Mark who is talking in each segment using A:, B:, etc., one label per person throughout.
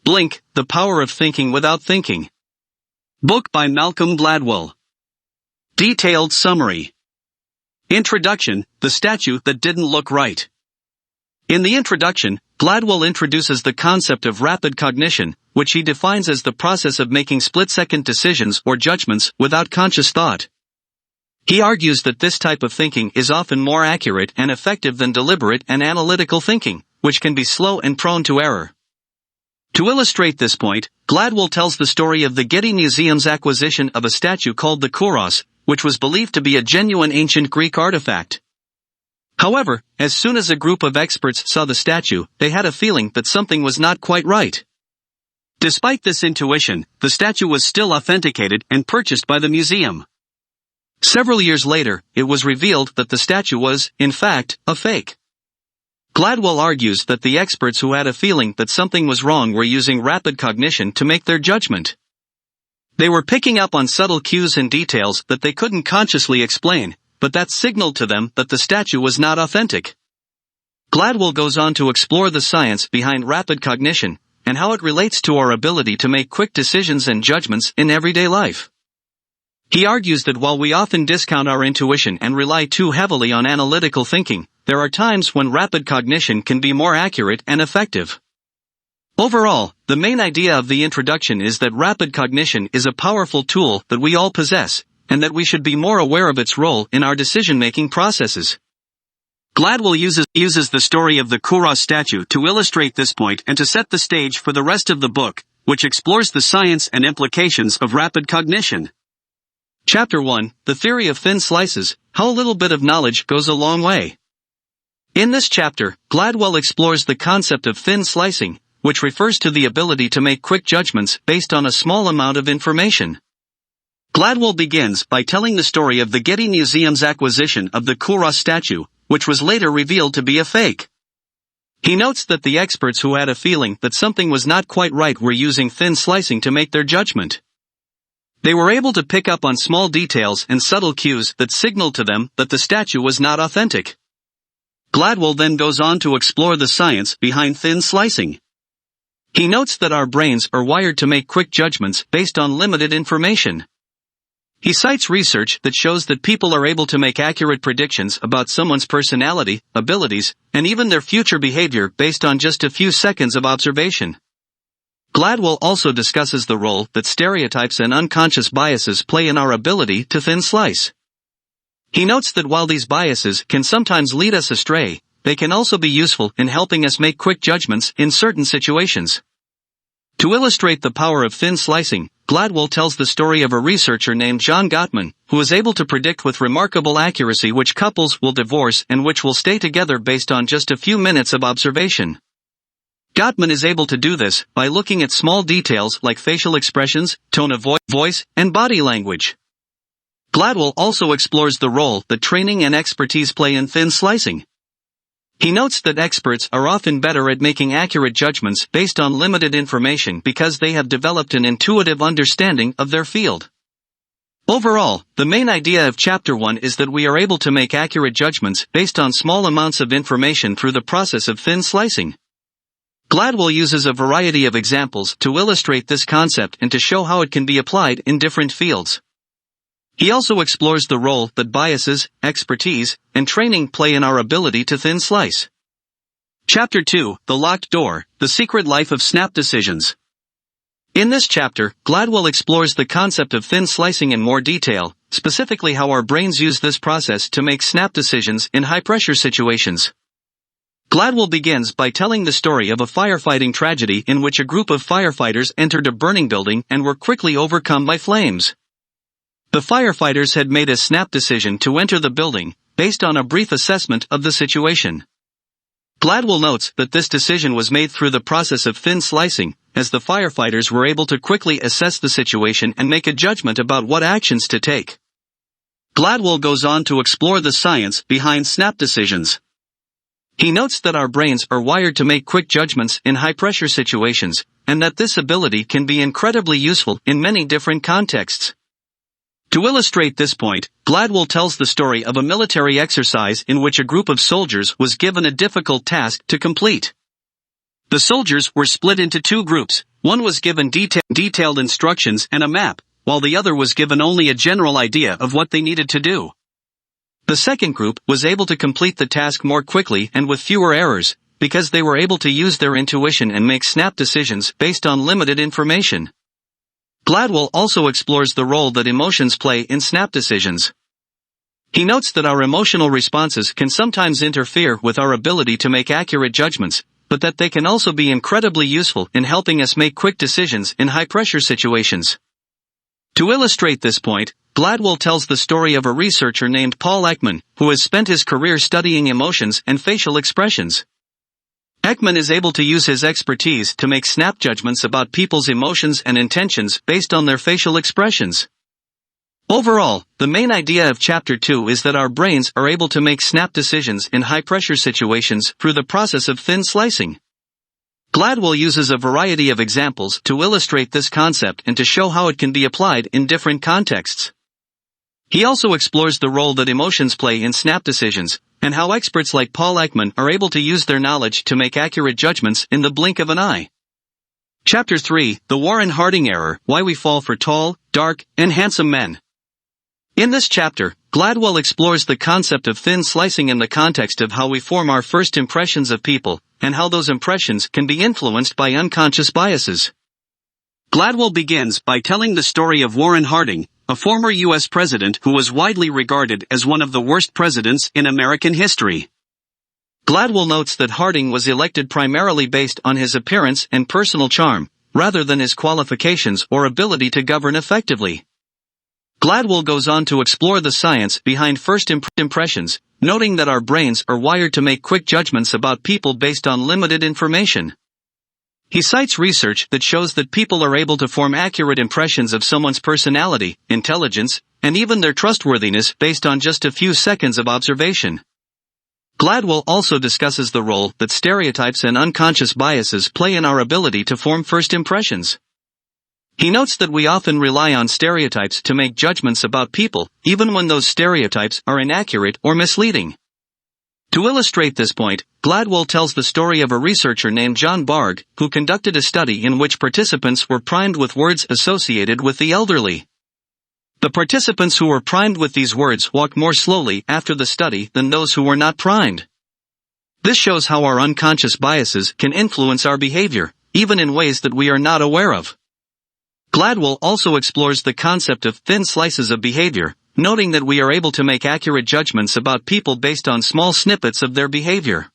A: Blink, The Power of Thinking Without Thinking. Book by Malcolm Gladwell. Detailed summary. Introduction, The Statue That Didn't Look Right. In the introduction, Gladwell introduces the concept of rapid cognition, which he defines as the process of making split-second decisions or judgments without conscious thought. He argues that this type of thinking is often more accurate and effective than deliberate and analytical thinking, which can be slow and prone to error. To illustrate this point, Gladwell tells the story of the Getty Museum's acquisition of a statue called the Kouros, which was believed to be a genuine ancient Greek artifact. However, as soon as a group of experts saw the statue, they had a feeling that something was not quite right. Despite this intuition, the statue was still authenticated and purchased by the museum. Several years later, it was revealed that the statue was, in fact, a fake. Gladwell argues that the experts who had a feeling that something was wrong were using rapid cognition to make their judgment. They were picking up on subtle cues and details that they couldn't consciously explain, but that signaled to them that the statue was not authentic. Gladwell goes on to explore the science behind rapid cognition, and how it relates to our ability to make quick decisions and judgments in everyday life. He argues that while we often discount our intuition and rely too heavily on analytical thinking, there are times when rapid cognition can be more accurate and effective. Overall, the main idea of the introduction is that rapid cognition is a powerful tool that we all possess, and that we should be more aware of its role in our decision-making processes. Gladwell uses the story of the Kouros statue to illustrate this point and to set the stage for the rest of the book, which explores the science and implications of rapid cognition. Chapter 1, The Theory of Thin Slices, How a Little Bit of Knowledge Goes a Long Way. In this chapter, Gladwell explores the concept of thin slicing, which refers to the ability to make quick judgments based on a small amount of information. Gladwell begins by telling the story of the Getty Museum's acquisition of the Kouros statue, which was later revealed to be a fake. He notes that the experts who had a feeling that something was not quite right were using thin slicing to make their judgment. They were able to pick up on small details and subtle cues that signaled to them that the statue was not authentic. Gladwell then goes on to explore the science behind thin slicing. He notes that our brains are wired to make quick judgments based on limited information. He cites research that shows that people are able to make accurate predictions about someone's personality, abilities, and even their future behavior based on just a few seconds of observation. Gladwell also discusses the role that stereotypes and unconscious biases play in our ability to thin slice. He notes that while these biases can sometimes lead us astray, they can also be useful in helping us make quick judgments in certain situations. To illustrate the power of thin slicing, Gladwell tells the story of a researcher named John Gottman, who is able to predict with remarkable accuracy which couples will divorce and which will stay together based on just a few minutes of observation. Gottman is able to do this by looking at small details like facial expressions, tone of voice, and body language. Gladwell also explores the role that training and expertise play in thin slicing. He notes that experts are often better at making accurate judgments based on limited information because they have developed an intuitive understanding of their field. Overall, the main idea of Chapter 1 is that we are able to make accurate judgments based on small amounts of information through the process of thin slicing. Gladwell uses a variety of examples to illustrate this concept and to show how it can be applied in different fields. He also explores the role that biases, expertise, and training play in our ability to thin slice. Chapter 2, The Locked Door, The Secret Life of Snap Decisions. In this chapter, Gladwell explores the concept of thin slicing in more detail, specifically how our brains use this process to make snap decisions in high-pressure situations. Gladwell begins by telling the story of a firefighting tragedy in which a group of firefighters entered a burning building and were quickly overcome by flames. The firefighters had made a snap decision to enter the building, based on a brief assessment of the situation. Gladwell notes that this decision was made through the process of thin slicing, as the firefighters were able to quickly assess the situation and make a judgment about what actions to take. Gladwell goes on to explore the science behind snap decisions. He notes that our brains are wired to make quick judgments in high-pressure situations, and that this ability can be incredibly useful in many different contexts. To illustrate this point, Gladwell tells the story of a military exercise in which a group of soldiers was given a difficult task to complete. The soldiers were split into two groups, one was given detailed instructions and a map, while the other was given only a general idea of what they needed to do. The second group was able to complete the task more quickly and with fewer errors, because they were able to use their intuition and make snap decisions based on limited information. Gladwell also explores the role that emotions play in snap decisions. He notes that our emotional responses can sometimes interfere with our ability to make accurate judgments, but that they can also be incredibly useful in helping us make quick decisions in high-pressure situations. To illustrate this point, Gladwell tells the story of a researcher named Paul Ekman, who has spent his career studying emotions and facial expressions. Ekman is able to use his expertise to make snap judgments about people's emotions and intentions based on their facial expressions. Overall, the main idea of Chapter 2 is that our brains are able to make snap decisions in high-pressure situations through the process of thin slicing. Gladwell uses a variety of examples to illustrate this concept and to show how it can be applied in different contexts. He also explores the role that emotions play in snap decisions, and how experts like Paul Ekman are able to use their knowledge to make accurate judgments in the blink of an eye. Chapter 3, The Warren Harding Error, Why We Fall for Tall, Dark, and Handsome Men. In this chapter, Gladwell explores the concept of thin slicing in the context of how we form our first impressions of people, and how those impressions can be influenced by unconscious biases. Gladwell begins by telling the story of Warren Harding, a former U.S. president who was widely regarded as one of the worst presidents in American history. Gladwell notes that Harding was elected primarily based on his appearance and personal charm, rather than his qualifications or ability to govern effectively. Gladwell goes on to explore the science behind first impressions, noting that our brains are wired to make quick judgments about people based on limited information. He cites research that shows that people are able to form accurate impressions of someone's personality, intelligence, and even their trustworthiness based on just a few seconds of observation. Gladwell also discusses the role that stereotypes and unconscious biases play in our ability to form first impressions. He notes that we often rely on stereotypes to make judgments about people, even when those stereotypes are inaccurate or misleading. To illustrate this point, Gladwell tells the story of a researcher named John Bargh, who conducted a study in which participants were primed with words associated with the elderly. The participants who were primed with these words walked more slowly after the study than those who were not primed. This shows how our unconscious biases can influence our behavior, even in ways that we are not aware of. Gladwell also explores the concept of thin slices of behavior, noting that we are able to make accurate judgments about people based on small snippets of their behavior.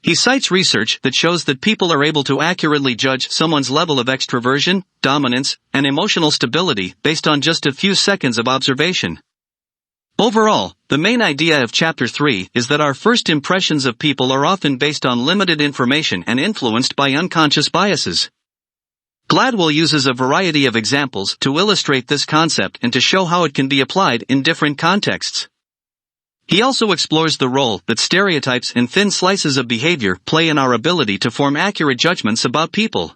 A: He cites research that shows that people are able to accurately judge someone's level of extroversion, dominance, and emotional stability based on just a few seconds of observation. Overall, the main idea of Chapter 3 is that our first impressions of people are often based on limited information and influenced by unconscious biases. Gladwell uses a variety of examples to illustrate this concept and to show how it can be applied in different contexts. He also explores the role that stereotypes and thin slices of behavior play in our ability to form accurate judgments about people.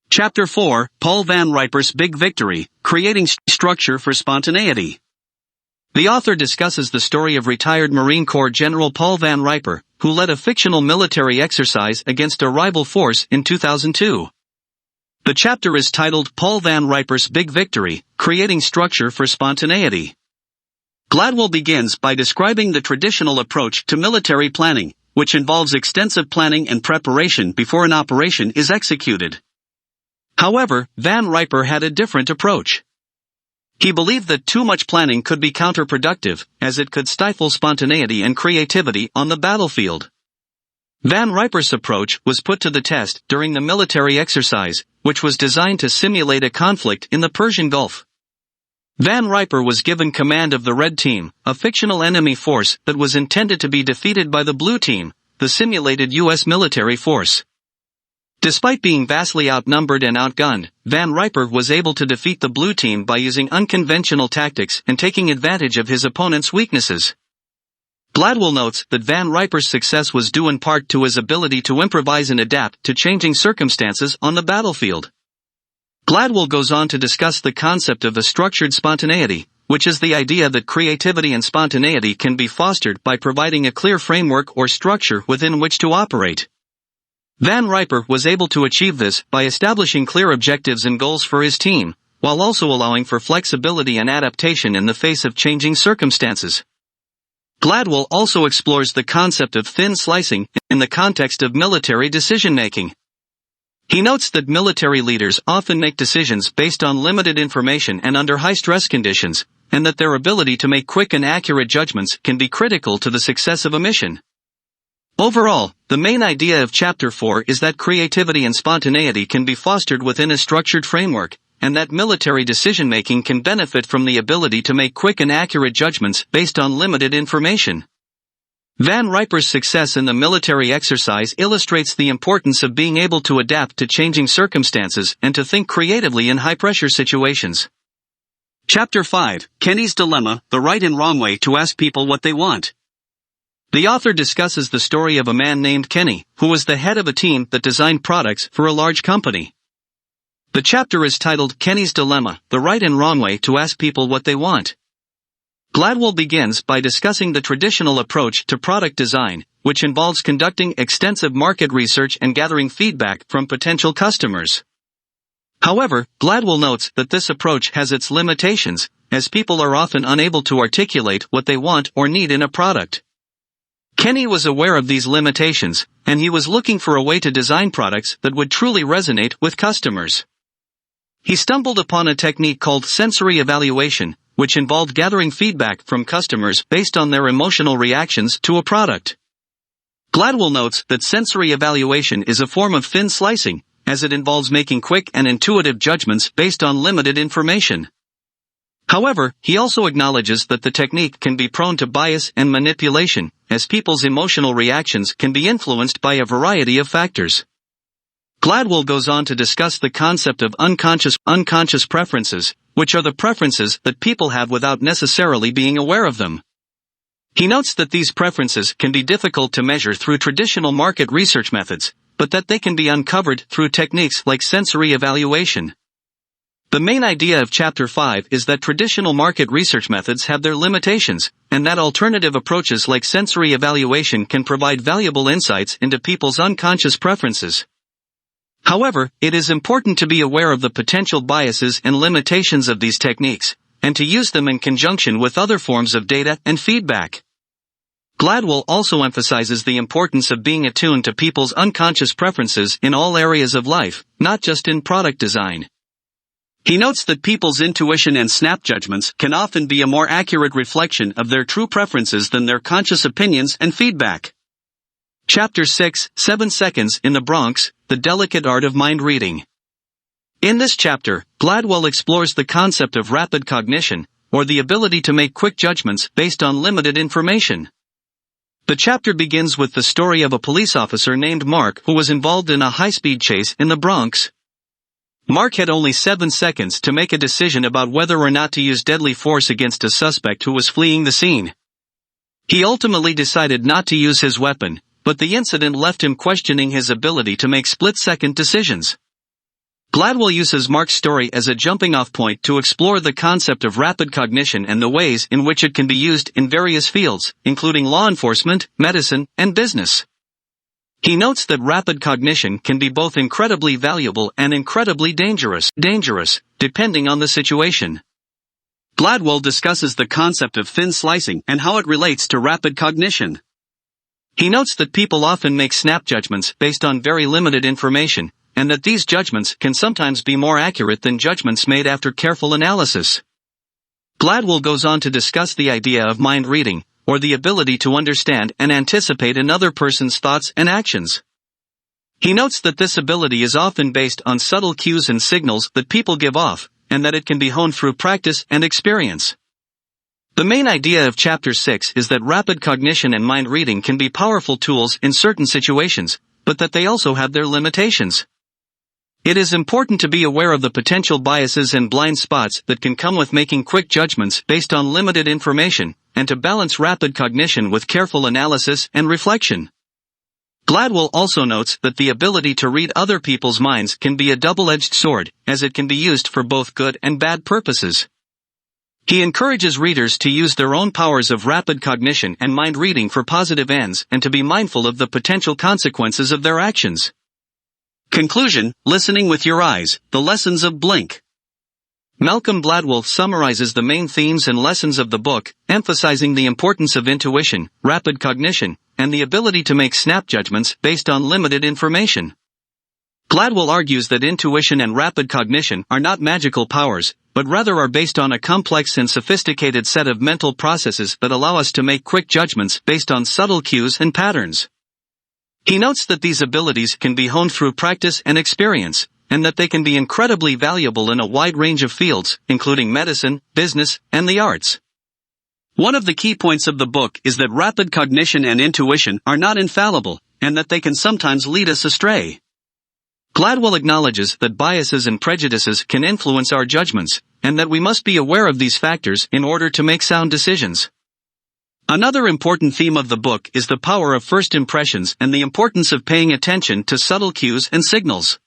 A: Chapter 4, Paul Van Riper's Big Victory, Creating Structure for Spontaneity. The author discusses the story of retired Marine Corps General Paul Van Riper, who led a fictional military exercise against a rival force in 2002. The chapter is titled Paul Van Riper's Big Victory, Creating Structure for Spontaneity. Gladwell begins by describing the traditional approach to military planning, which involves extensive planning and preparation before an operation is executed. However, Van Riper had a different approach. He believed that too much planning could be counterproductive, as it could stifle spontaneity and creativity on the battlefield. Van Riper's approach was put to the test during the military exercise, which was designed to simulate a conflict in the Persian Gulf. Van Riper was given command of the Red Team, a fictional enemy force that was intended to be defeated by the Blue Team, the simulated U.S. military force. Despite being vastly outnumbered and outgunned, Van Riper was able to defeat the Blue Team by using unconventional tactics and taking advantage of his opponent's weaknesses. Gladwell notes that Van Riper's success was due in part to his ability to improvise and adapt to changing circumstances on the battlefield. Gladwell goes on to discuss the concept of a structured spontaneity, which is the idea that creativity and spontaneity can be fostered by providing a clear framework or structure within which to operate. Van Riper was able to achieve this by establishing clear objectives and goals for his team, while also allowing for flexibility and adaptation in the face of changing circumstances. Gladwell also explores the concept of thin slicing in the context of military decision-making. He notes that military leaders often make decisions based on limited information and under high-stress conditions, and that their ability to make quick and accurate judgments can be critical to the success of a mission. Overall, the main idea of Chapter 4 is that creativity and spontaneity can be fostered within a structured framework, and that military decision-making can benefit from the ability to make quick and accurate judgments based on limited information. Van Riper's success in the military exercise illustrates the importance of being able to adapt to changing circumstances and to think creatively in high-pressure situations. Chapter 5, Kenny's Dilemma, the right and wrong way to ask people what they want. The author discusses the story of a man named Kenny, who was the head of a team that designed products for a large company. The chapter is titled Kenny's Dilemma, the right and wrong way to ask people what they want. Gladwell begins by discussing the traditional approach to product design, which involves conducting extensive market research and gathering feedback from potential customers. However, Gladwell notes that this approach has its limitations, as people are often unable to articulate what they want or need in a product. Kenny was aware of these limitations, and he was looking for a way to design products that would truly resonate with customers. He stumbled upon a technique called sensory evaluation, which involved gathering feedback from customers based on their emotional reactions to a product. Gladwell notes that sensory evaluation is a form of thin slicing, as it involves making quick and intuitive judgments based on limited information. However, he also acknowledges that the technique can be prone to bias and manipulation, as people's emotional reactions can be influenced by a variety of factors. Gladwell goes on to discuss the concept of unconscious preferences, which are the preferences that people have without necessarily being aware of them. He notes that these preferences can be difficult to measure through traditional market research methods, but that they can be uncovered through techniques like sensory evaluation. The main idea of Chapter 5 is that traditional market research methods have their limitations, and that alternative approaches like sensory evaluation can provide valuable insights into people's unconscious preferences. However, it is important to be aware of the potential biases and limitations of these techniques, and to use them in conjunction with other forms of data and feedback. Gladwell also emphasizes the importance of being attuned to people's unconscious preferences in all areas of life, not just in product design. He notes that people's intuition and snap judgments can often be a more accurate reflection of their true preferences than their conscious opinions and feedback. Chapter 6, 7 Seconds in the Bronx, The Delicate Art of Mind Reading. In this chapter, Gladwell explores the concept of rapid cognition, or the ability to make quick judgments based on limited information. The chapter begins with the story of a police officer named Mark who was involved in a high-speed chase in the Bronx. Mark had only 7 seconds to make a decision about whether or not to use deadly force against a suspect who was fleeing the scene. He ultimately decided not to use his weapon, but the incident left him questioning his ability to make split-second decisions. Gladwell uses Mark's story as a jumping-off point to explore the concept of rapid cognition and the ways in which it can be used in various fields, including law enforcement, medicine, and business. He notes that rapid cognition can be both incredibly valuable and incredibly dangerous, depending on the situation. Gladwell discusses the concept of thin slicing and how it relates to rapid cognition. He notes that people often make snap judgments based on very limited information, and that these judgments can sometimes be more accurate than judgments made after careful analysis. Gladwell goes on to discuss the idea of mind reading, or the ability to understand and anticipate another person's thoughts and actions. He notes that this ability is often based on subtle cues and signals that people give off, and that it can be honed through practice and experience. The main idea of Chapter 6 is that rapid cognition and mind reading can be powerful tools in certain situations, but that they also have their limitations. It is important to be aware of the potential biases and blind spots that can come with making quick judgments based on limited information, and to balance rapid cognition with careful analysis and reflection. Gladwell also notes that the ability to read other people's minds can be a double-edged sword, as it can be used for both good and bad purposes. He encourages readers to use their own powers of rapid cognition and mind reading for positive ends and to be mindful of the potential consequences of their actions. Conclusion, listening with your eyes, the lessons of Blink. Malcolm Gladwell summarizes the main themes and lessons of the book, emphasizing the importance of intuition, rapid cognition, and the ability to make snap judgments based on limited information. Gladwell argues that intuition and rapid cognition are not magical powers, but rather are based on a complex and sophisticated set of mental processes that allow us to make quick judgments based on subtle cues and patterns. He notes that these abilities can be honed through practice and experience, and that they can be incredibly valuable in a wide range of fields, including medicine, business, and the arts. One of the key points of the book is that rapid cognition and intuition are not infallible, and that they can sometimes lead us astray. Gladwell acknowledges that biases and prejudices can influence our judgments, and that we must be aware of these factors in order to make sound decisions. Another important theme of the book is the power of first impressions and the importance of paying attention to subtle cues and signals.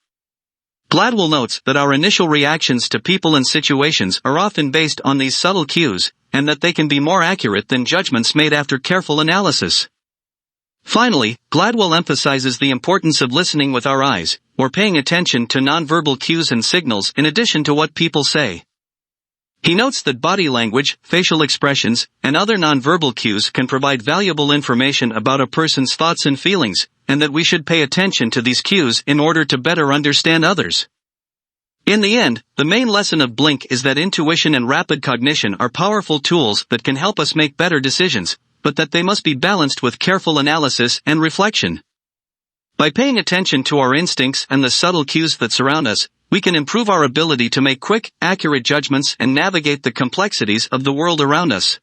A: Gladwell notes that our initial reactions to people and situations are often based on these subtle cues, and that they can be more accurate than judgments made after careful analysis. Finally, Gladwell emphasizes the importance of listening with our eyes, or paying attention to nonverbal cues and signals in addition to what people say. He notes that body language, facial expressions, and other nonverbal cues can provide valuable information about a person's thoughts and feelings, and that we should pay attention to these cues in order to better understand others. In the end, the main lesson of Blink is that intuition and rapid cognition are powerful tools that can help us make better decisions, but that they must be balanced with careful analysis and reflection. By paying attention to our instincts and the subtle cues that surround us, we can improve our ability to make quick, accurate judgments and navigate the complexities of the world around us.